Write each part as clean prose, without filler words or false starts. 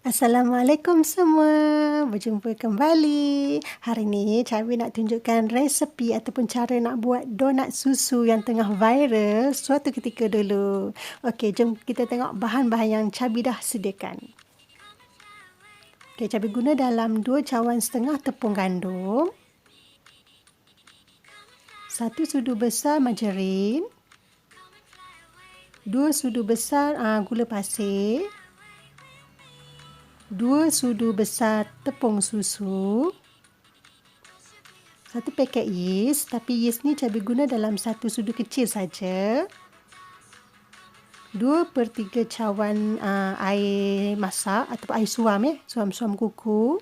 Assalamualaikum semua. Berjumpa kembali. Hari ni Cabi nak tunjukkan resepi ataupun cara nak buat donat susu yang tengah viral suatu ketika dulu. Okey, jom kita tengok bahan-bahan yang Cabi dah sediakan. Okey, Cabi guna dalam 2 cawan setengah tepung gandum, 1 sudu besar margarin, 2 sudu besar gula pasir, 2 sudu besar tepung susu, 1 paket yeast, tapi yeast ni Cabi guna dalam 1 sudu kecil saja. 2/3 cawan air masak atau air suam suam kuku.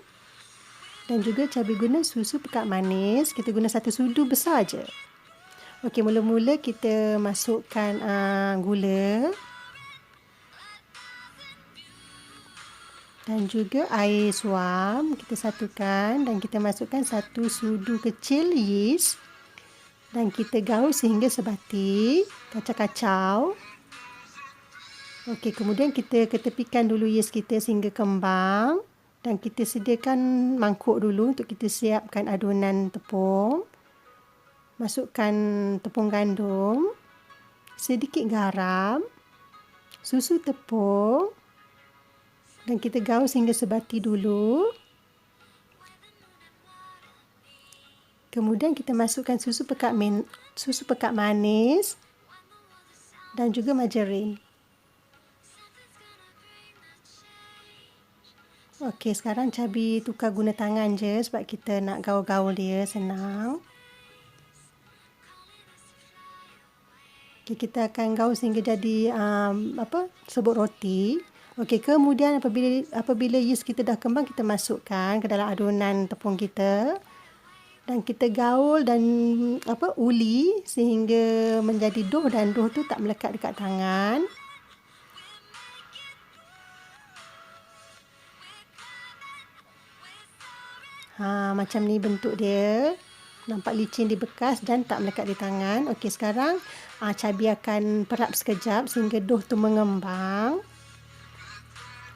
Dan juga Cabi guna susu pekat manis, kita guna 1 sudu besar je. Okey, mula-mula kita masukkan gula. Dan juga air suam kita satukan dan kita masukkan 1 sudu kecil yeast dan kita gaul sehingga sebati, kacau-kacau. Okey, kemudian kita ketepikan dulu yeast kita sehingga kembang dan kita sediakan mangkuk dulu untuk kita siapkan adunan tepung. Masukkan tepung gandum, sedikit garam, susu tepung. Dan kita gaul sehingga sebati dulu. Kemudian kita masukkan susu pekat manis dan juga margarin. Okey, sekarang Cabi tukar guna tangan je sebab kita nak gaul-gaul dia senang. Okey, kita akan gaul sehingga jadi sebut roti. Okey, kemudian apabila yeast kita dah kembang, kita masukkan ke dalam adunan tepung kita. Dan kita gaul dan uli sehingga menjadi dough dan dough tu tak melekat dekat tangan. Macam ni bentuk dia. Nampak licin di bekas dan tak melekat di tangan. Okey, sekarang Cabi akan perap sekejap sehingga dough tu mengembang.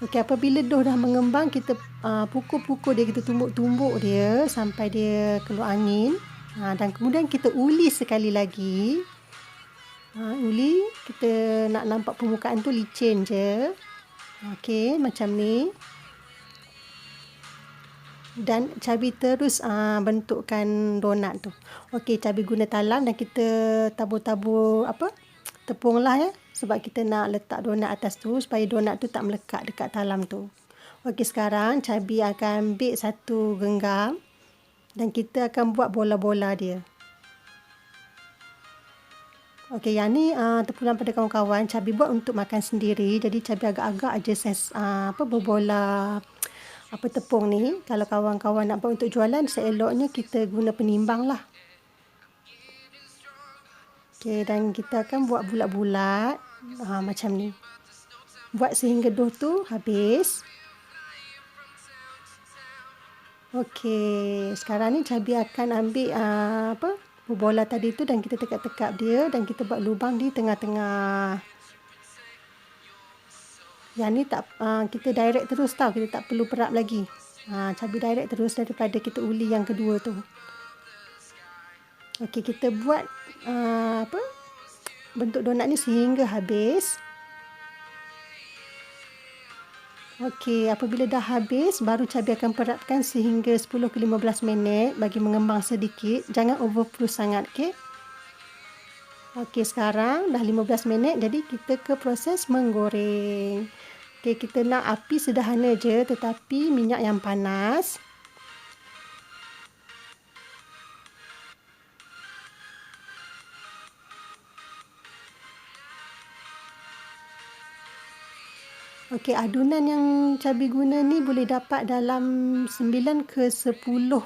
Okey, apabila dough dah mengembang, kita pukul-pukul dia, kita tumbuk-tumbuk dia sampai dia keluar angin. Dan kemudian kita uli sekali lagi. Uli, kita nak nampak permukaan tu licin je. Okey, macam ni. Dan Cabi terus bentukkan donat tu. Okey, Cabi guna talam dan kita tabur-tabur tepung lah sebab kita nak letak donat atas tu supaya donat tu tak melekat dekat talam tu. Okey, sekarang Cabi akan ambil 1 genggam dan kita akan buat bola-bola dia. Okey, yang ni terpulang pada kawan-kawan, Cabi buat untuk makan sendiri. Jadi Cabi agak-agak aja saiz berbola tepung ni. Kalau kawan-kawan nak buat untuk jualan, seeloknya kita guna penimbang lah. Okey, dan kita akan buat bulat-bulat macam ni. Buat sehingga dough tu habis. Okey, sekarang ni Cabi akan ambil bola tadi tu dan kita tekap-tekap dia dan kita buat lubang di tengah-tengah. Yang ni tak kita direct terus tau, kita tak perlu perap lagi. Cabi direct terus daripada kita uli yang kedua tu. Okey, kita buat bentuk donat ni sehingga habis. Okey, apabila dah habis, baru Cabi akan perapkan sehingga 10 ke 15 minit bagi mengembang sedikit. Jangan overflow sangat, okey? Okey, sekarang dah 15 minit, jadi kita ke proses menggoreng. Okey, kita nak api sederhana je tetapi minyak yang panas. Okey, adunan yang Cabi guna ni boleh dapat dalam 9 ke 10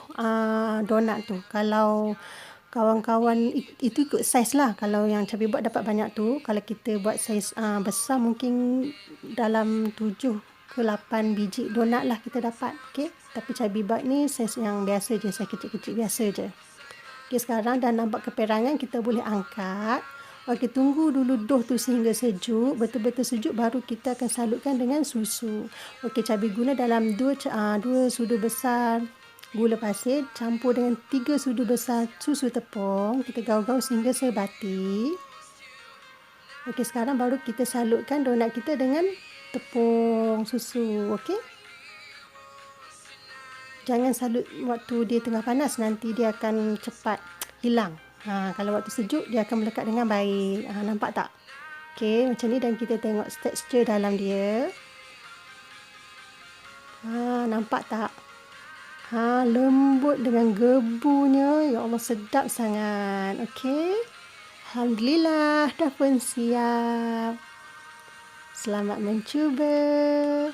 donat tu. Kalau kawan-kawan itu ikut saiz lah. Kalau yang Cabi buat dapat banyak tu. Kalau kita buat saiz besar mungkin dalam 7 ke 8 biji donat lah kita dapat. Okey, tapi Cabi buat ni saiz yang biasa je, saiz kecil-kecil biasa je. Okey, sekarang dah nampak keperangan, kita boleh angkat. Okey, tunggu dulu dough tu sehingga sejuk, betul-betul sejuk, baru kita akan salutkan dengan susu. Okey, cabai gula dalam 2 sudu besar gula pasir campur dengan 3 sudu besar susu tepung. Kita gaul-gaul sehingga sebati. Okey, sekarang baru kita salutkan donat kita dengan tepung susu. Okey. Jangan salut waktu dia tengah panas, nanti dia akan cepat hilang. Kalau waktu sejuk, dia akan melekat dengan baik. Nampak tak? Okey, macam ni, dan kita tengok tekstur dalam dia. Nampak tak? Lembut dengan gebunya. Ya Allah, sedap sangat. Okey. Alhamdulillah, dah pun siap. Selamat mencuba.